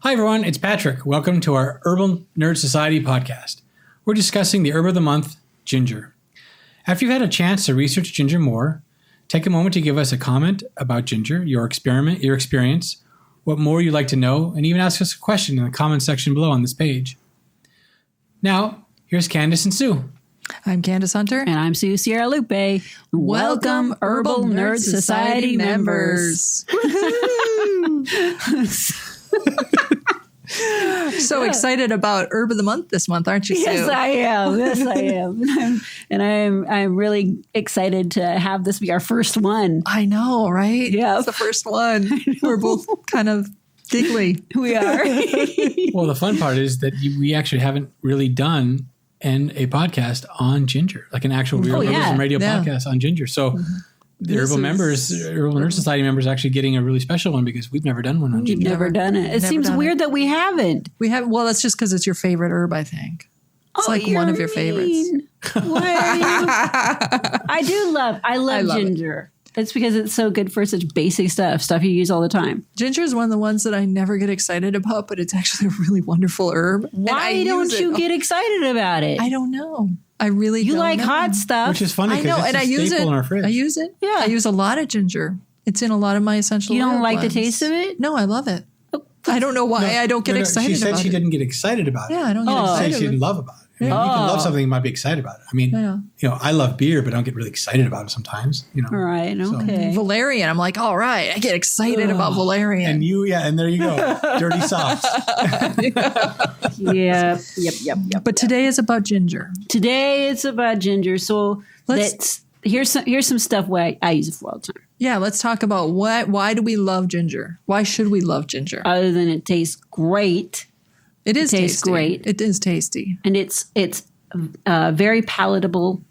Hi, everyone. It's Patrick. Welcome to our Herbal Nerd Society podcast. We're discussing the herb of the month, ginger. After you've had a chance to research ginger more, take a moment to give us a comment about ginger, your experience, what more you'd like to know, and even ask us a question in the comment section below on this page. Now, here's Candace and Sue. I'm Candace Hunter. And I'm Sue Sierralupe. Welcome, Herbal Nerd Society members. So excited about Herb of the Month this month, aren't you, Sue? Yes, I am. Yes, I am. I'm really excited to have this be our first one. I know, right? Yeah. It's the first one. We're both kind of giggly. We are. Well, the fun part is that we actually haven't really done a podcast on ginger, like an actual real members and radio podcast on ginger. So the Herbal Nerd Society members are actually getting a really special one because we've never done one on ginger. We've never done it. It seems weird that we haven't. We have. Well, that's just because it's your favorite herb, I think. It's like one of your favorites. I love ginger. It's because it's so good for such basic stuff you use all the time. Ginger is one of the ones that I never get excited about, but it's actually a really wonderful herb. Why don't you get excited about it? I don't know. I really You don't like know. hot stuff. Which is funny because it's a staple in our fridge. I use it. Yeah. I use a lot of ginger. It's in a lot of my essential You don't oil like blends. the taste of it? No, I love it. I don't know why I don't get excited She said about she it. didn't get excited about it. Yeah, I don't get She excited. said she didn't love about it. I mean, you can love something, you might be excited about it. I mean, I love beer, but I don't get really excited about it sometimes. All right, okay. Valerian, I'm like, all right, I get excited about Valerian. And and there you go. Dirty socks. Yep. But today is about ginger. Today it's about ginger. So here's some stuff I use it for all the time. Yeah, let's talk about why do we love ginger? Why should we love ginger? Other than it tastes great. It tastes great. It is tasty. And it's very palatable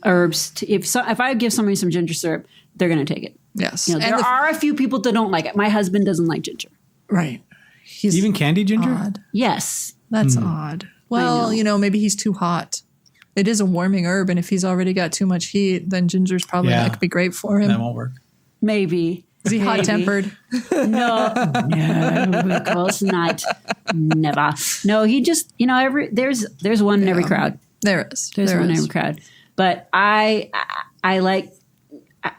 herbs. If I give somebody some ginger syrup, they're going to take it. Yes. There are a few people that don't like it. My husband doesn't like ginger. Right. He's Even candy ginger? odd. Yes. That's odd. Well, maybe he's too hot. It is a warming herb, and if he's already got too much heat, then ginger's probably not going to be great for him. That won't work. Maybe. Is he hot-tempered? No, of course not. Never. No, he just, there's one in every crowd. There is. There's one in every crowd. But I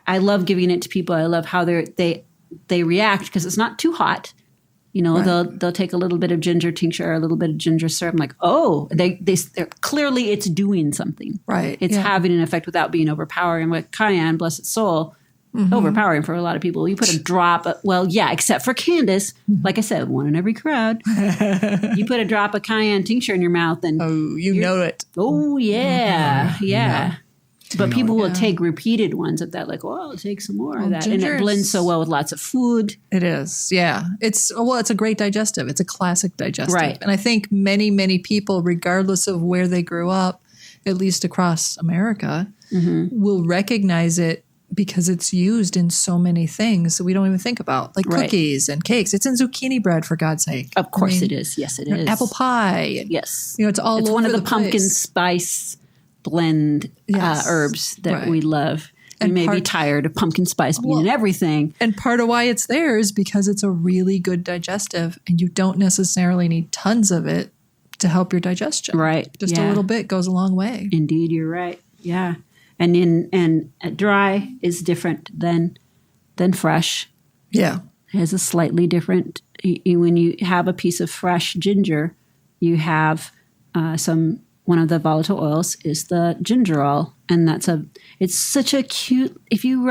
love giving it to people. I love how they react because it's not too hot. They'll take a little bit of ginger tincture or a little bit of ginger syrup. I'm like, oh, they're clearly it's doing something. Right. It's having an effect without being overpowering. With cayenne, bless its soul, overpowering for a lot of people. You put a drop, except for Candace. Like I said, one in every crowd. You put a drop of cayenne tincture in your mouth and you know it. Oh, yeah. Yeah. But people will take repeated ones of that, like, I'll take some more of that. And it blends so well with lots of food. It is, yeah. It's a great digestive. It's a classic digestive. Right. And I think many, many people, regardless of where they grew up, at least across America, will recognize it because it's used in so many things that we don't even think about, like cookies and cakes. It's in zucchini bread, for God's sake. Of course it is. Yes, it is. Apple pie. Yes. It's all It's over one of the place. pumpkin spice blend herbs that we love. And may be tired of pumpkin spice being in everything. And part of why it's there is because it's a really good digestive, and you don't necessarily need tons of it to help your digestion. Right. Just a little bit goes a long way. Indeed, you're right. Yeah. And dry is different than fresh. Yeah. It has a slightly different. When you have a piece of fresh ginger, you have one of the volatile oils is the gingerol, and it's such a cute. If you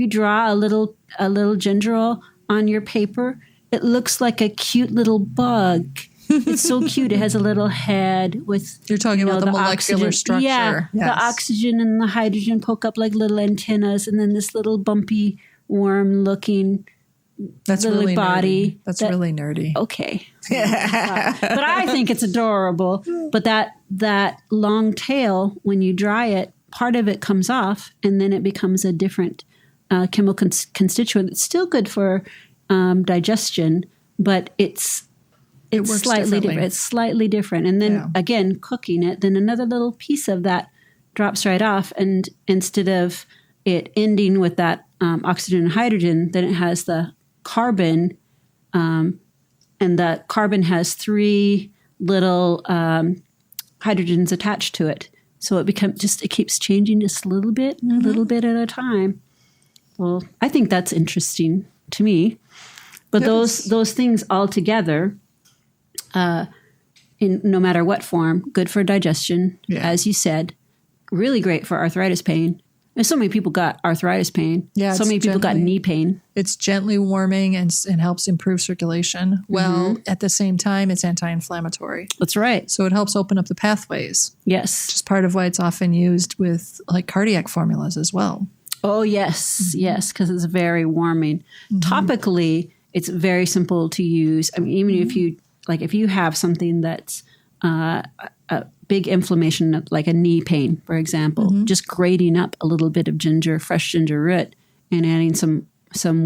draw a little gingerol on your paper, it looks like a cute little bug. It's so cute. It has a little head with. You're talking about the molecular oxygen. structure. Yeah, yes. The oxygen and the hydrogen poke up like little antennas, and then this little bumpy, worm-looking little really body. Nerdy. That's really nerdy. Okay, but I think it's adorable. But that long tail, when you dry it, part of it comes off, and then it becomes a different chemical constituent. It's still good for digestion, but it's slightly different. It's slightly different. And then again, cooking it, then another little piece of that drops right off. And instead of it ending with that oxygen and hydrogen, then it has the carbon and the carbon has 3 little hydrogens attached to it. So it keeps changing just a little bit at a time. Well, I think that's interesting to me. But those things all together, in no matter what form, good for digestion, as you said, really great for arthritis pain. And so many people got arthritis pain. Yeah, so many people got knee pain. It's gently warming and helps improve circulation. Well, at the same time, it's anti-inflammatory. That's right. So it helps open up the pathways. Yes. Which is part of why it's often used with like cardiac formulas as well. Oh, yes. Yes, because it's very warming. Topically, it's very simple to use. I mean, even if you have something that's a big inflammation, like a knee pain, for example, just grating up a little bit of ginger, fresh ginger root, and adding some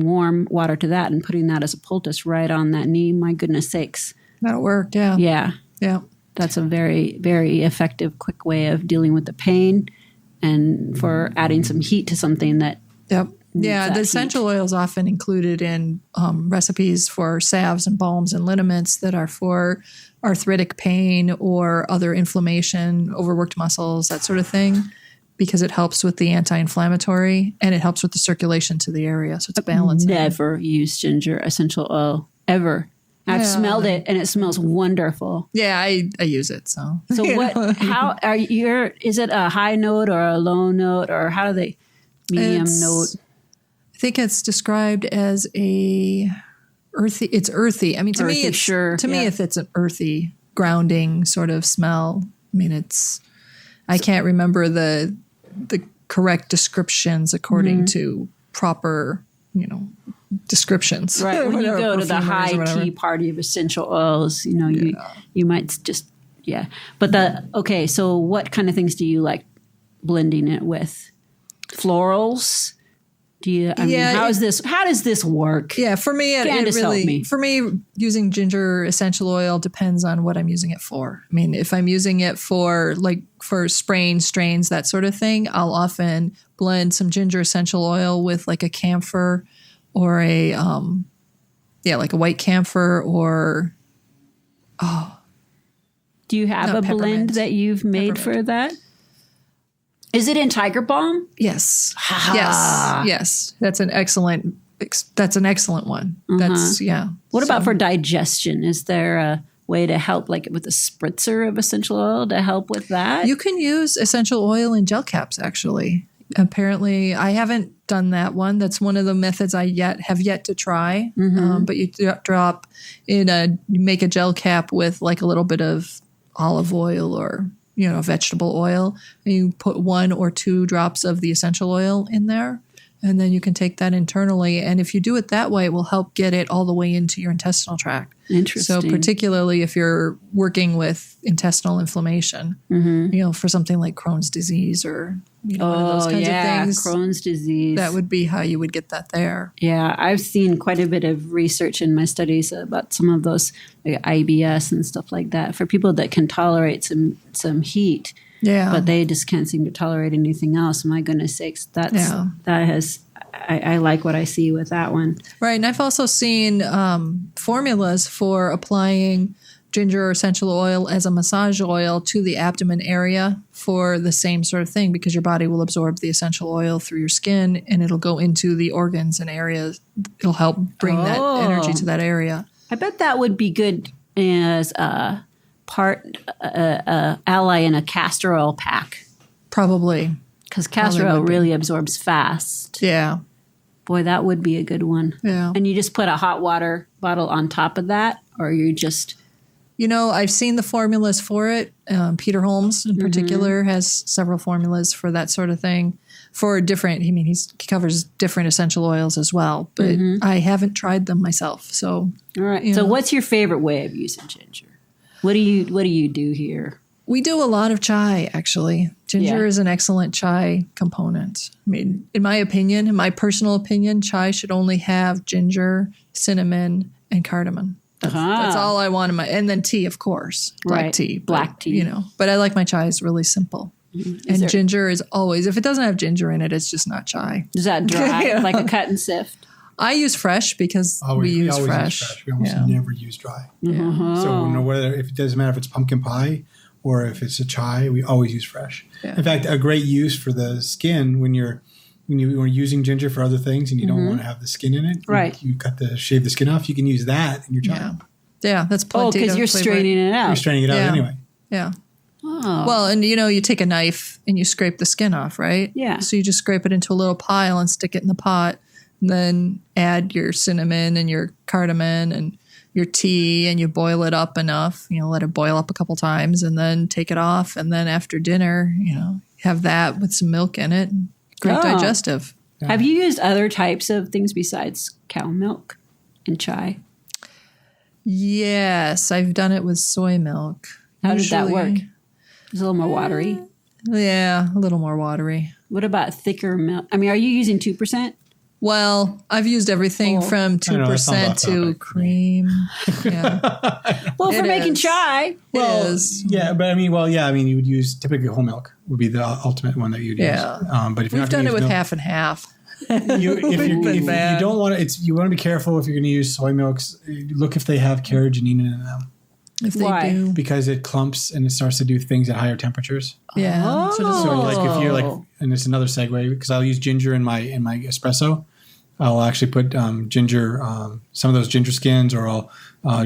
warm water to that and putting that as a poultice right on that knee, my goodness sakes. That'll work, yeah. Yeah. Yeah. That's a very, very effective, quick way of dealing with the pain and for adding some heat to something that the essential oil is often included in recipes for salves and balms and liniments that are for arthritic pain or other inflammation, overworked muscles, that sort of thing, because it helps with the anti-inflammatory and it helps with the circulation to the area. So it's balanced. Never used ginger essential oil ever. I've smelled it and it smells wonderful. Yeah, I use it. So what? How are you? Is it a high note or a low note, or how do they medium note? I think it's described as a earthy. It's earthy. I mean, to me, if it's an earthy, grounding sort of smell. I mean, I can't remember the correct descriptions according to proper, descriptions. Right. When you go to the high tea party of essential oils, you might just, But so what kind of things do you like blending it with? Florals? How does this work? Yeah, for me, Candace, help me. For me, using ginger essential oil depends on what I'm using it for. I mean, if I'm using it for spraying strains, that sort of thing, I'll often blend some ginger essential oil with like a camphor or a white camphor or do you have a blend that you've made for that? Is it in Tiger Balm? Yes. Yes. That's an excellent one. That's What about for digestion? Is there a way to help, like with a spritzer of essential oil to help with that? You can use essential oil in gel caps, actually. Apparently, I haven't done that one. That's one of the methods I have yet to try. But you make a gel cap with like a little bit of olive oil or vegetable oil, and you put 1 or 2 drops of the essential oil in there, and then you can take that internally. And if you do it that way, it will help get it all the way into your intestinal tract. Interesting. So particularly if you're working with intestinal inflammation, for something like Crohn's disease or one of those kinds of things. Crohn's disease. That would be how you would get that there. Yeah, I've seen quite a bit of research in my studies about some of those, like IBS and stuff like that, for people that can tolerate some heat. Yeah. But they just can't seem to tolerate anything else. My goodness sakes, I like what I see with that one. Right, and I've also seen formulas for applying ginger or essential oil as a massage oil to the abdomen area for the same sort of thing, because your body will absorb the essential oil through your skin and it'll go into the organs and areas. It'll help bring that energy to that area. I bet that would be good as a ally in a castor oil pack. Probably. Because castor oil really absorbs fast. Yeah. Boy, that would be a good one. Yeah. And you just put a hot water bottle on top of that, or you just... I've seen the formulas for it. Peter Holmes in particular has several formulas for that sort of thing. For different, he covers different essential oils as well. But I haven't tried them myself. So, all right. So what's your favorite way of using ginger? What do you do here? We do a lot of chai, actually. Ginger is an excellent chai component. I mean, in my personal opinion, chai should only have ginger, cinnamon, and cardamom. That's all I want in my, and then tea, of course, black tea. But I like my chais really simple. And ginger is always, if it doesn't have ginger in it, it's just not chai. Is that dry, like a cut and sift? I use fresh because we use always fresh. use fresh. We almost never use dry. Uh-huh. So whether if it doesn't matter if it's pumpkin pie or if it's a chai, we always use fresh. Yeah. In fact, a great use for the skin when you're using ginger for other things and you don't want to have the skin in it, right? You shave the skin off. You can use that in your chai. Yeah, that's plenty. because you're straightening it out. You're straightening it out anyway. Yeah. Oh. Well, and you take a knife and you scrape the skin off, right? Yeah. So you just scrape it into a little pile and stick it in the pot. And then add your cinnamon and your cardamom and your tea and you boil it up enough. Let it boil up a couple times and then take it off. And then after dinner, have that with some milk in it. Great digestive. Yeah. Have you used other types of things besides cow milk in chai? Yes, I've done it with soy milk. How did that work? It's a little more watery. Yeah, a little more watery. What about thicker milk? I mean, are you using 2%? Well, I've used everything from 2% to cream. Yeah. Well, for making chai. It is. Yeah, but you would use typically whole milk would be the ultimate one that you'd use. But if you're We've done it with half and half. if you don't want to, you want to be careful if you're going to use soy milks. Look if they have carrageenan in them. If they do, because it clumps and it starts to do things at higher temperatures. Yeah. So if you're and it's another segue because I'll use ginger in my espresso. I'll actually put ginger, some of those ginger skins, or I'll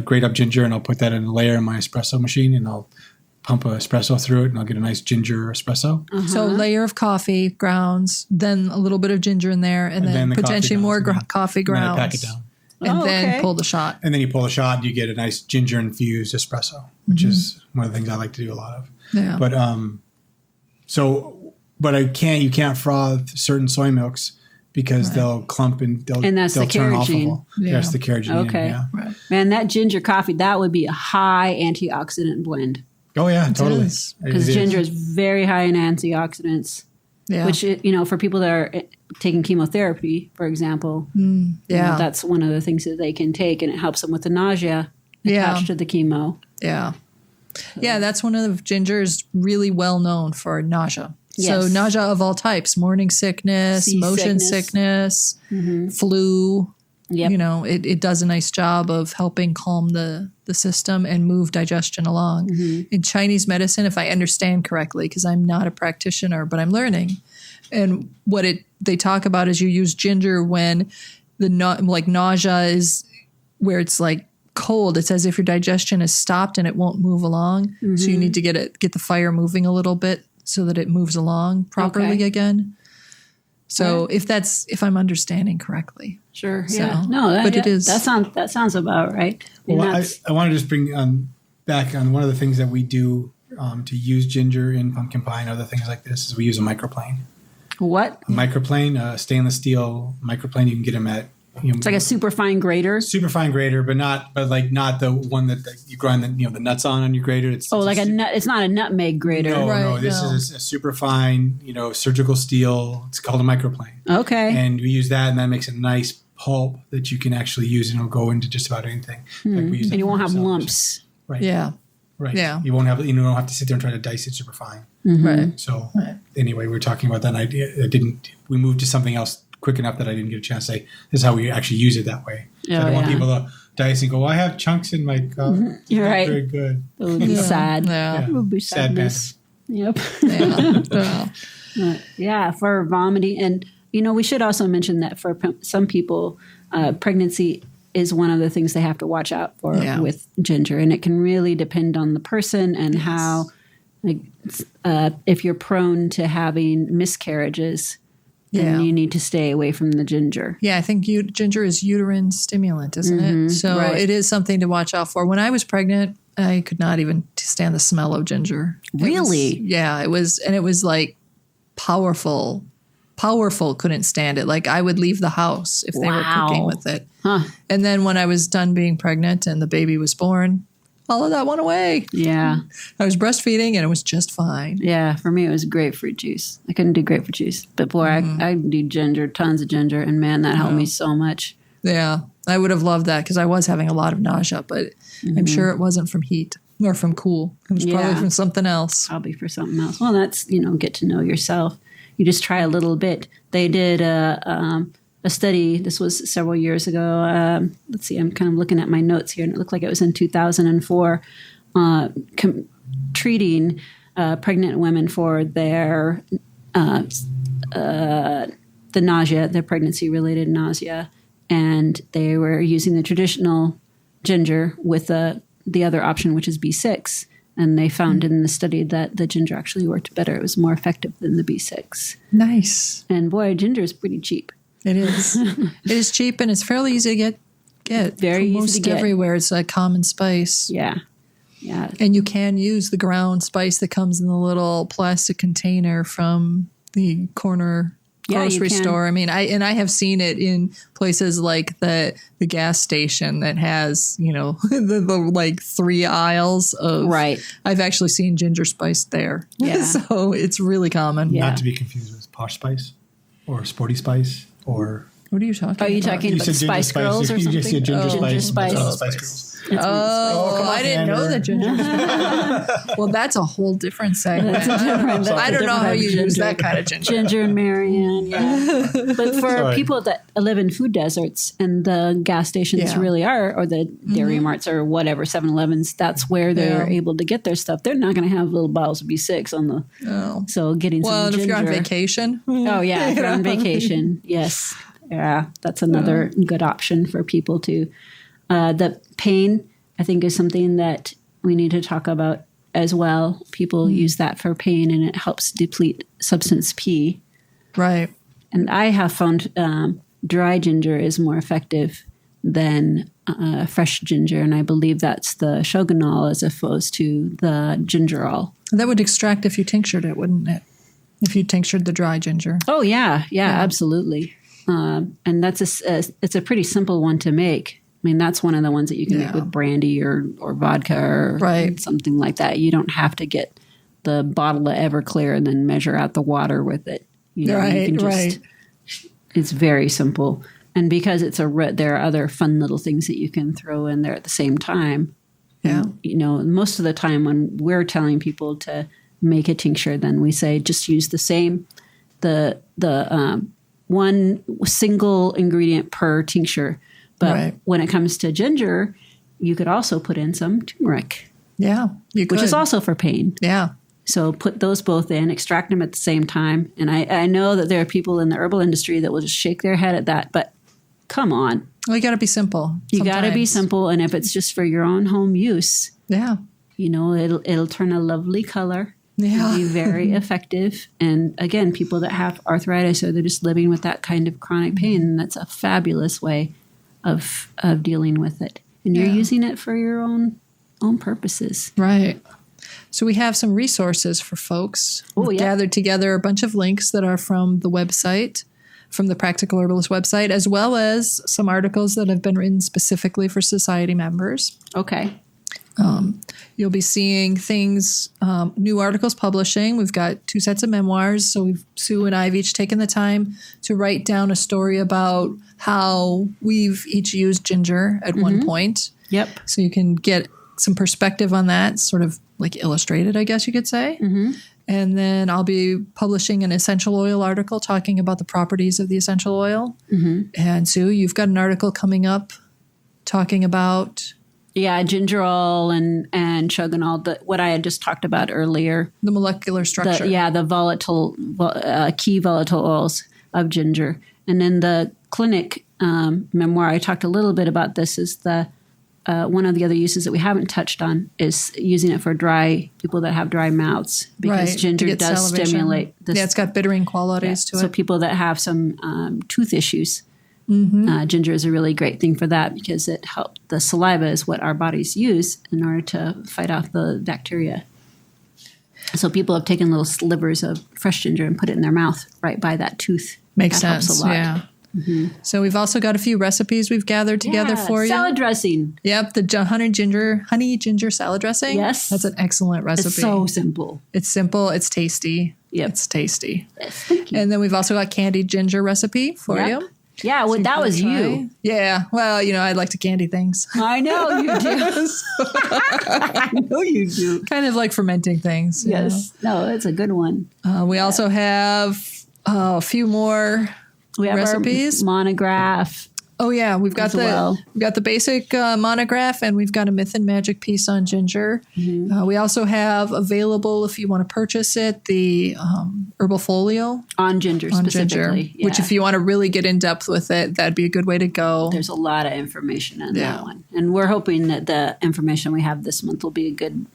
grate up ginger and I'll put that in a layer in my espresso machine and I'll pump an espresso through it and I'll get a nice ginger espresso. Uh-huh. So a layer of coffee grounds, then a little bit of ginger in there, and then potentially more coffee grounds. And then I pack it down. And then pull the shot. And then you pull the shot and you get a nice ginger infused espresso, which is one of the things I like to do a lot of. Yeah. But you can't froth certain soy milks because they'll clump and they'll that's they'll the turn carrageenan. off. That's the carrageenan. Okay. Yeah. Right. Man, that ginger coffee, that would be a high antioxidant blend. Oh yeah, totally. Because ginger is very high in antioxidants. Yeah. Which, for people that are taking chemotherapy, for example, that's one of the things that they can take, and it helps them with the nausea attached to the chemo. Yeah. Yeah, that's one of the gingers really well known for nausea. Yes. So nausea of all types, morning sickness, motion sickness, flu. Yep. It does a nice job of helping calm the system and move digestion along. In Chinese medicine, if I understand correctly, because I'm not a practitioner, but I'm learning, and what they talk about is you use ginger when the nausea is where it's like cold. It's as if your digestion is stopped and it won't move along. So you need to get the fire moving a little bit so that it moves along properly again. So if I'm understanding correctly. Sure. So, Yeah. No, it is. That sounds about right. Well, I want to just bring back on one of the things that we do to use ginger in pumpkin pie and other things like this is we use a microplane. What? A microplane, stainless steel microplane. You can get them at. It's like a super fine grater. Super fine grater, but not the one that you grind the nuts on your grater. It's nut. It's not a nutmeg grater. No, This is a super fine, surgical steel. It's called a microplane. Okay. And we use that, and that makes a nice pulp that you can actually use, and it'll go into just about anything. Like we use and you won't have lumps. Right. Yeah. Right. Yeah. You won't have. You don't have to sit there and try to dice it super fine. Right. So anyway, we were talking about that idea. We moved to something else quick enough that I didn't get a chance to say this is how we actually use it that way. So I don't want people to dice and go, well, I have chunks in my cup. You're right. Very good. It would be sad. Yeah. It would be Sad sadness. Yep. Yeah. Yeah, for vomiting. And, we should also mention that for some people, pregnancy is one of the things they have to watch out for with ginger. And it can really depend on the person and how, if you're prone to having miscarriages, then you need to stay away from the ginger. Yeah, I think ginger is uterine stimulant, isn't it? So it is something to watch out for. When I was pregnant, I could not even stand the smell of ginger. Really? It was like powerful. Powerful couldn't stand it. Like I would leave the house if they were cooking with it. Huh. And then when I was done being pregnant and the baby was born, all of that went away. Yeah. I was breastfeeding and it was just fine. Yeah, for me it was grapefruit juice. I couldn't do grapefruit juice. But boy, I do ginger, tons of ginger. And man, that helped me so much. Yeah, I would have loved that because I was having a lot of nausea, but I'm sure it wasn't from heat or from cool. It was probably from something else. Probably for something else. Well, that's, get to know yourself. You just try a little bit. They did a a study. This was several years ago. Let's see, I'm kind of looking at my notes here, and it looked like it was in 2004, treating pregnant women for their the nausea, their pregnancy-related nausea, and they were using the traditional ginger with the other option, which is B6. And they found in the study that the ginger actually worked better. It was more effective than the B6. Nice. And boy, ginger is pretty cheap. It is. It is cheap, and it's fairly easy to get. Very easy to get. Everywhere. It's a common spice. Yeah. Yeah. And you can use the ground spice that comes in the little plastic container from the corner grocery store. I mean, I have seen it in places like the gas station that has, the like 3 aisles of. Right. I've actually seen ginger spice there. Yeah. So it's really common. Yeah. Not to be confused with Posh Spice or Sporty Spice or. What are you talking about? Are you talking about Spice Girls or something? You just said Ginger Spice. Ginger Spice Girls. I didn't know that ginger. Well, that's a whole different segment. I don't know how you use that kind of ginger. Ginger and Marianne, yeah. But for people that live in food deserts and the gas stations really are, or the Dairy Marts or whatever, 7-Elevens, that's where they're able to get their stuff. They're not going to have little bottles of B6 on the. Oh. So getting some ginger. Well, if you're on vacation. Oh, yeah, if you're on vacation, yes. Yeah, that's another good option for people to. The pain, I think, is something that we need to talk about as well. People use that for pain, and it helps deplete substance P. Right. And I have found dry ginger is more effective than fresh ginger, and I believe that's the shogunal as opposed to the gingerol. That would extract if you tinctured it, wouldn't it? If you tinctured the dry ginger. Oh, yeah, absolutely. And it's a pretty simple one to make. I mean, that's one of the ones that you can make with brandy or vodka or something like that. You don't have to get the bottle of Everclear and then measure out the water with it. You can just, it's very simple. And because it's there are other fun little things that you can throw in there at the same time. Yeah. And, most of the time when we're telling people to make a tincture, then we say just use the same, the one single ingredient per tincture. But when it comes to ginger, you could also put in some turmeric. Yeah, you could. Which is also for pain. Yeah. So put those both in, extract them at the same time. And I know that there are people in the herbal industry that will just shake their head at that, but come on. Well, you got to be simple. You got to be simple. And if it's just for your own home use, it'll turn a lovely color. Yeah. It'll be very effective. And again, people that have arthritis or they're just living with that kind of chronic pain, that's a fabulous way of dealing with it. And you're using it for your own purposes. Right. So we have some resources for folks. We've gathered together a bunch of links that are from the website, from the Practical Herbalist website, as well as some articles that have been written specifically for society members. Okay. You'll be seeing things, new articles publishing. We've got 2 sets of memoirs. So Sue and I have each taken the time to write down a story about how we've each used ginger at one point. Yep. So you can get some perspective on that, sort of like illustrated, I guess you could say. Mm-hmm. And then I'll be publishing an essential oil article talking about the properties of the essential oil. Mm-hmm. And Sue, you've got an article coming up talking about... Yeah, gingerol and shogunal, what I had just talked about earlier. The molecular structure. The volatile, key volatile oils of ginger. And then the clinic memoir, I talked a little bit about this, is the one of the other uses that we haven't touched on is using it for people that have dry mouths. Because ginger does stimulate this. Yeah, it's got bittering qualities to it. So people that have some tooth issues, ginger is a really great thing for that because it helps. The saliva is what our bodies use in order to fight off the bacteria. So people have taken little slivers of fresh ginger and put it in their mouth right by that tooth. Makes sense. Helps a lot. Yeah. Mm-hmm. So we've also got a few recipes we've gathered together for you. Salad dressing. Yep, the honey ginger salad dressing. Yes. That's an excellent recipe. It's so simple. It's simple. It's tasty. Yep. It's tasty. Yes, thank you. And then we've also got candied ginger recipe for you. Yeah, well, that was you. Yeah. Well, I like to candy things. I know you do. I know you do. Kind of like fermenting things. Yes. No, it's a good one. We also have a few more We have recipes. Our monograph. Oh yeah, we've got the basic monograph, and we've got a myth and magic piece on ginger. We also have available, if you want to purchase it, the herbal folio on ginger specifically. Yeah. Which, if you want to really get in depth with it, that'd be a good way to go. There's a lot of information in that one, and we're hoping that the information we have this month will be a good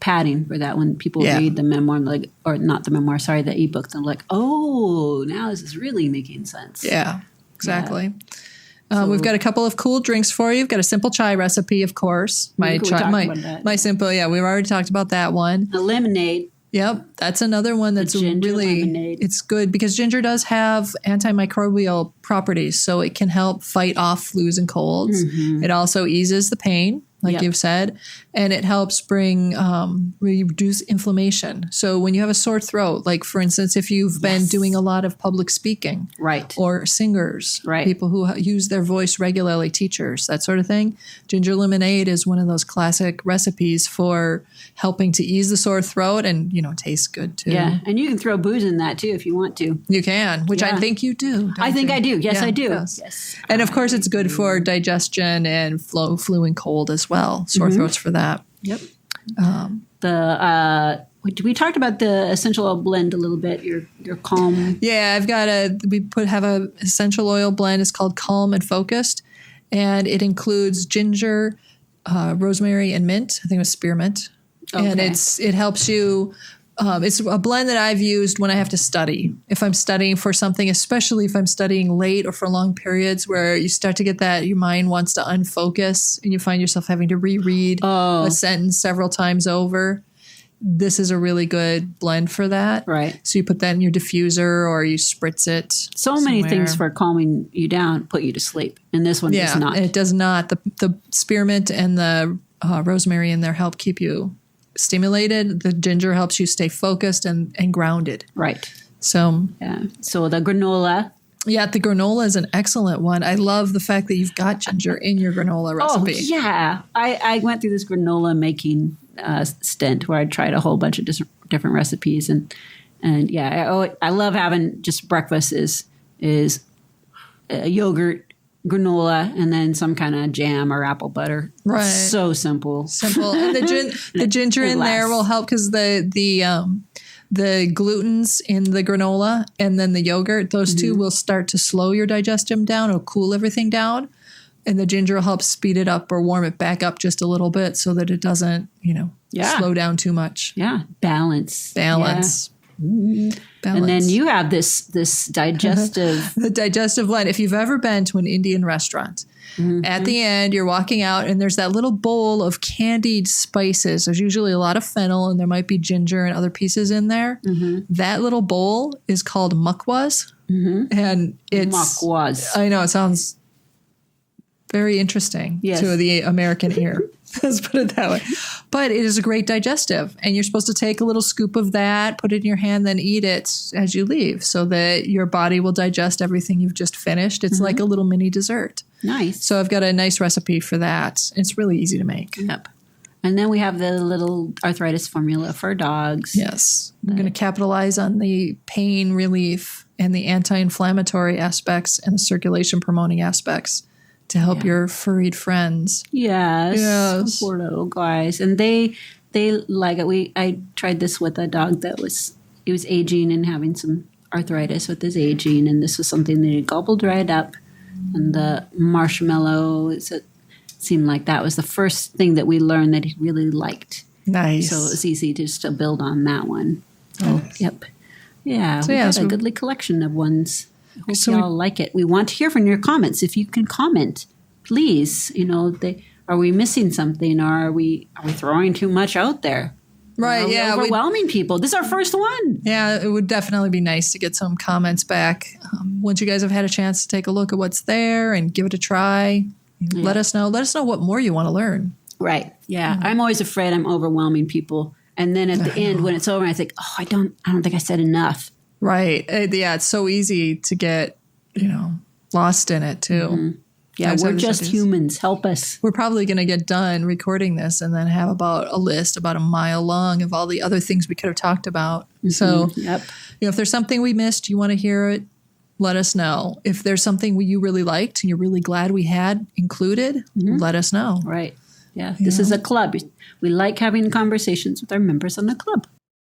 padding for that when people read the memoir, or not the memoir, sorry, the ebook. They're like, oh, now this is really making sense. Yeah. Exactly. We've got a couple of cool drinks for you. We've got a simple chai recipe, of course. My simple, we've already talked about that one. A lemonade. Yep, that's another one that's really lemonade. It's good because ginger does have antimicrobial properties, so it can help fight off flus and colds. It also eases the pain, like you've said, and it helps reduce inflammation. So when you have a sore throat, like for instance, if you've been doing a lot of public speaking, or singers, people who use their voice regularly, teachers, that sort of thing, ginger lemonade is one of those classic recipes for helping to ease the sore throat and, tastes good too. Yeah, and you can throw booze in that too if you want to. You can, which I think you do. I think I do. Yes, I do. Yes. And of course, it's good for digestion and flu and cold as well. Sore throats for that. Yep. We talked about the essential oil blend a little bit. Your calm. Yeah, I've got have a essential oil blend. It's called Calm and Focused, and it includes ginger, rosemary, and mint. I think it was spearmint. Okay. And it helps you. It's a blend that I've used when I have to study. If I'm studying for something, especially if I'm studying late or for long periods where you start to get that your mind wants to unfocus and you find yourself having to reread a sentence several times over. This is a really good blend for that. Right. So you put that in your diffuser or you spritz it. So many things for calming you down, put you to sleep. And this one does not. It does not. The spearmint and the rosemary in there help keep you stimulated. The ginger helps you stay focused and grounded. Right. So So the granola. Yeah, the granola is an excellent one. I love the fact that you've got ginger in your granola recipe. Oh, yeah. I went through this granola making stint where I tried a whole bunch of different recipes. And I love having just breakfast is yogurt, granola, and then some kind of jam or apple butter. Right. So simple. And the ginger in there will help because the gluten's in the granola and then the yogurt, those two will start to slow your digestion down. It'll cool everything down. And the ginger will help speed it up or warm it back up just a little bit so that it doesn't, slow down too much. Yeah. Balance. Yeah. And then you have this digestive. The digestive blend. If you've ever been to an Indian restaurant, at the end, you're walking out and there's that little bowl of candied spices. There's usually a lot of fennel and there might be ginger and other pieces in there. That little bowl is called mukwas. And it's... Mukwas. I know, it sounds very interesting to the American ear. Let's put it that way. But it is a great digestive. And you're supposed to take a little scoop of that, put it in your hand, then eat it as you leave so that your body will digest everything you've just finished. It's like a little mini dessert. Nice. So I've got a nice recipe for that. It's really easy to make. Yep. And then we have the little arthritis formula for dogs. Yes. I'm going to capitalize on the pain relief and the anti-inflammatory aspects and the circulation promoting aspects to help your furried friends. Yes. Poor little guys. And they like it. I tried this with a dog that was aging and having some arthritis with his aging, and this was something that he gobbled right up. And the marshmallow, it seemed like that was the first thing that we learned that he really liked. Nice. So it was easy just to build on that one. Nice. Yep. Yeah, we got a goodly collection of ones. I hope y'all like it. We want to hear from your comments. If you can comment, please. Are we missing something? Or are we throwing too much out there? Right. Are we overwhelming people? This is our first one. Yeah, it would definitely be nice to get some comments back. Once you guys have had a chance to take a look at what's there and give it a try, let us know. Let us know what more you want to learn. Right. Yeah. I'm always afraid I'm overwhelming people. And then at the end, when it's over, I think, I don't think I said enough. Right. Yeah, it's so easy to get, lost in it too. Yeah, we're just humans. Help us. We're probably going to get done recording this and then have about a list about a mile long of all the other things we could have talked about. So, if there's something we missed, you want to hear it, let us know. If there's something you really liked and you're really glad we had included, let us know. Right. Yeah. This is a club. We like having conversations with our members on the club.